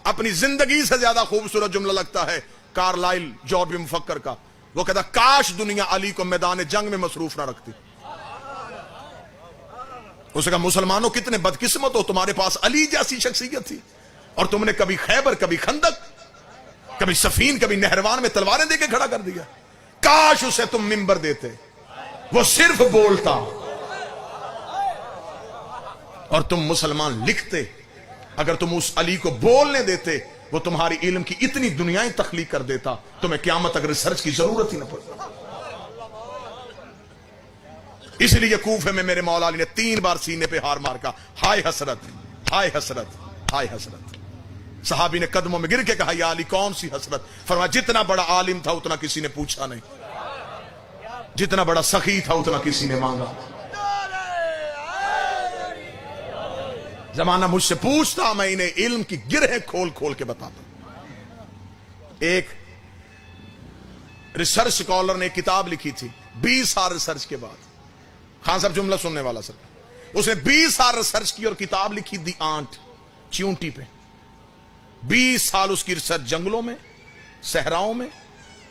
अपनी जिंदगी से ज्यादा खूबसूरत जुमला लगता है कार्लाइल जॉर्ज मुफक्कर का। वो कहता काश दुनिया अली को मैदान जंग में मसरूफ ना रखती। उसने कहा मुसलमानों कितने बदकिस्मत हो, तुम्हारे पास अली जैसी शख्सियत थी और तुमने कभी खैबर, कभी खंदक, कभी सफीन, कभी नहरवान में तलवारें देके खड़ा कर दिया। काश उसे तुम मिंबर देते, वो सिर्फ बोलता और तुम मुसलमान लिखते। अगर तुम उस अली को बोलने देते, वो तुम्हारी इल्म की इतनी दुनियाएं तख्लीक कर देता, तुम्हें क़यामत तक रिसर्च की जरूरत ही न पड़ती। इसलिए कूफे में मेरे मौला अली ने 3 बार सीने पे हार मार का, हाय हसरत, हाय हसरत, हाय हसरत। सहाबी ने कदमों में गिर के कहा, या अली कौन सी हसरत? फरमाया जितना बड़ा आलिम था उतना किसी ने पूछा नहीं, जितना बड़ा सखी था उतना किसी ने मांगा। जमाना मुझसे पूछता, मैं इन्हें इल्म की गिरहें खोल खोल के बताता। एक रिसर्च स्कॉलर ने किताब लिखी थी 20 साल रिसर्च के बाद। खान साहब जुमला सुनने वाला सर, उसने 20 साल रिसर्च की और किताब लिखी दी आंट, चींटी पे। 20 साल उसकी रिसर्च जंगलों में, सहराओं में,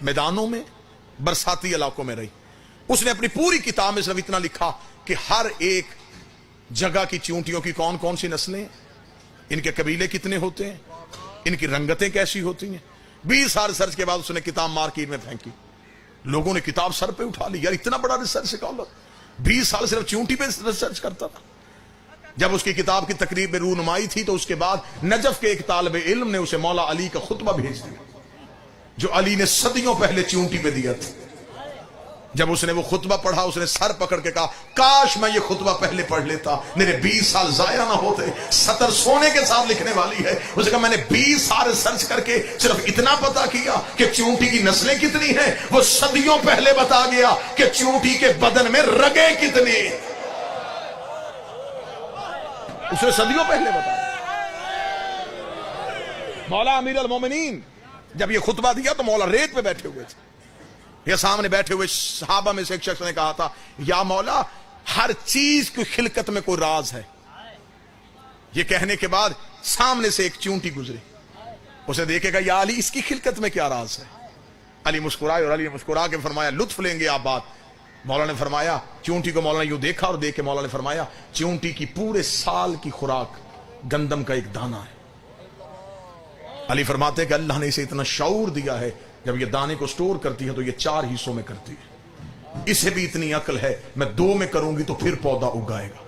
मैदानों में, बरसाती इलाकों में रही। उसने अपनी पूरी किताब में सिर्फ इतना लिखा कि हर एक जगह की चींटियों की कौन कौन सी नस्लें, इनके कबीले कितने होते हैं, इनकी रंगतें कैसी होती हैं। 20 साल रिसर्च के बाद उसने किताब मार्केट में फेंकी। लोगों ने किताब सर पे उठा ली, यार इतना बड़ा रिसर्च स्कॉलर 20 साल सिर्फ चींटी पे रिसर्च करता था। जब उसकी किताब की तकरीब में रूनुमाई थी तो उसके बाद नजफ के एक तालिब इल्म ने उसे मौला अली का खुतबा भेज दिया, जो अली ने सदियों पहले चींटी पे दिया था। जब उसने वो खुतबा पढ़ा, उसने सर पकड़ के कहा, काश मैं ये खुतबा पहले पढ़ लेता, मेरे 20 साल जाया ना होते। सतर सोने के साथ लिखने वाली है। उसने कहा मैंने 20 साल रिसर्च करके सिर्फ इतना पता किया कि चींटी की नस्लें कितनी हैं। वो सदियों पहले बता गया कि चींटी के बदन में रगें कितनी, उसे सदियों पहले बताया। मौला अमीर अल मोमिनीन जब ये खुतबा दिया तो मौला रेत पे बैठे हुए थे। ये सामने बैठे हुए सहाबा में से एक शख्स ने कहा था, या मौला हर चीज की खिलकत में कोई राज है। ये कहने के बाद सामने से एक चींटी गुजरी। उसे देखेगा, या अली इसकी खिलकत में क्या राज है? अली मुस्कुराए और अली ने मुस्कुरा के फरमाया, लुत्फ लेंगे आप बात। मौला ने फरमाया, चींटी को मौला ने यूं देखा और देख के मौला ने फरमाया, चींटी की पूरे साल की खुराक गंदम का एक दाना है। अली फरमाते कि अल्लाह ने इसे इतना शऊर दिया है, जब ये दाने को स्टोर करती है तो ये 4 हिस्सों में करती है। इसे भी इतनी अकल है, मैं 2 में करूंगी तो फिर पौधा उगाएगा।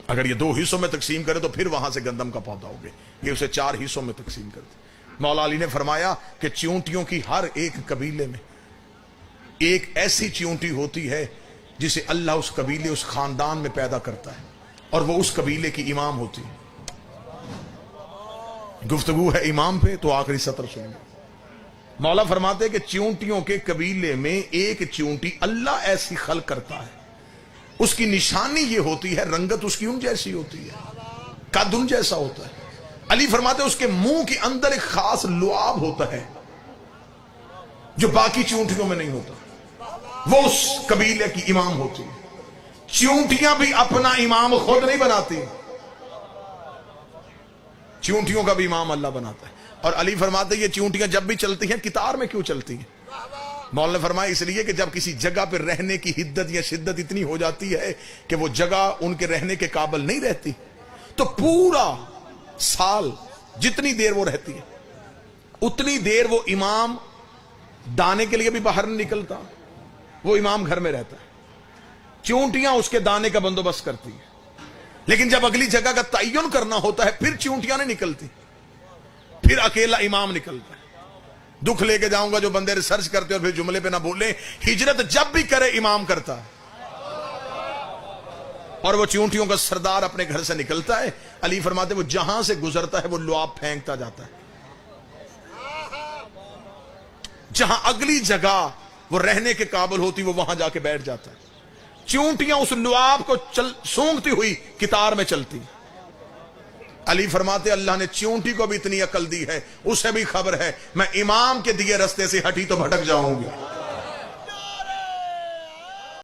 अगर ये 2 हिस्सों में तकसीम करे तो फिर वहां से गंदम का पौधा उगे। ये उसे 4 हिस्सों में तकसीम करती। मौला अली ने फरमाया कि चींटियों की हर एक कबीले में एक ऐसी चींटी होती है जिसे अल्लाह उस कबीले, उस खानदान में पैदा करता है और वो उस कबीले की इमाम होती है। गुफ्तगू है इमाम पे तो आखिरी सत्र सुनिए। मौला फरमाते कि चींटियों के कबीले में एक चींटी अल्लाह ऐसी खल्क करता है, उसकी निशानी ये होती है, रंगत उसकी उन जैसी होती है, कद उन जैसा होता है। अली फरमाते उसके मुंह के अंदर एक खास लुआब होता है जो बाकी चींटियों में नहीं होता। वो उस कबीले की इमाम होती है। चींटियां भी अपना इमाम खुद नहीं बनाती, चींटियों का भी इमाम अल्लाह बनाता है। और अली फरमाते ये चींटियां जब भी चलती हैं कितार में क्यों चलती हैं? मौला ने फरमाया इसलिए कि जब किसी जगह पर रहने की हिद्दत या शिद्दत इतनी हो जाती है कि वो जगह उनके रहने के काबिल नहीं रहती, तो पूरा साल जितनी देर वो रहती है उतनी देर वो इमाम दाने के लिए भी बाहर नहीं निकलता, वो इमाम घर में रहता है। चींटियां उसके दाने का बंदोबस्त करती है। लेकिन जब अगली जगह का तयन करना होता है फिर चींटियां नहीं निकलती, फिर अकेला इमाम निकलता है। दुख लेके जाऊंगा जो बंदे रिसर्च करते और फिर जुमले पे ना बोले, हिजरत जब भी करे इमाम करता है। और वो चींटियों का सरदार अपने घर से निकलता है। अली फरमाते वो जहां से गुजरता है वो लुआब फेंकता जाता है। जहां अगली जगह वो रहने के काबिल होती वो वहां जाके बैठ जाता है। चींटियां उस लुआब को सूंघती हुई कितार में चलती। अली फरमाते अल्लाह ने चींटी को भी इतनी अकल दी है, उसे भी खबर है मैं इमाम के दिए रास्ते से हटी तो भटक जाऊंगी।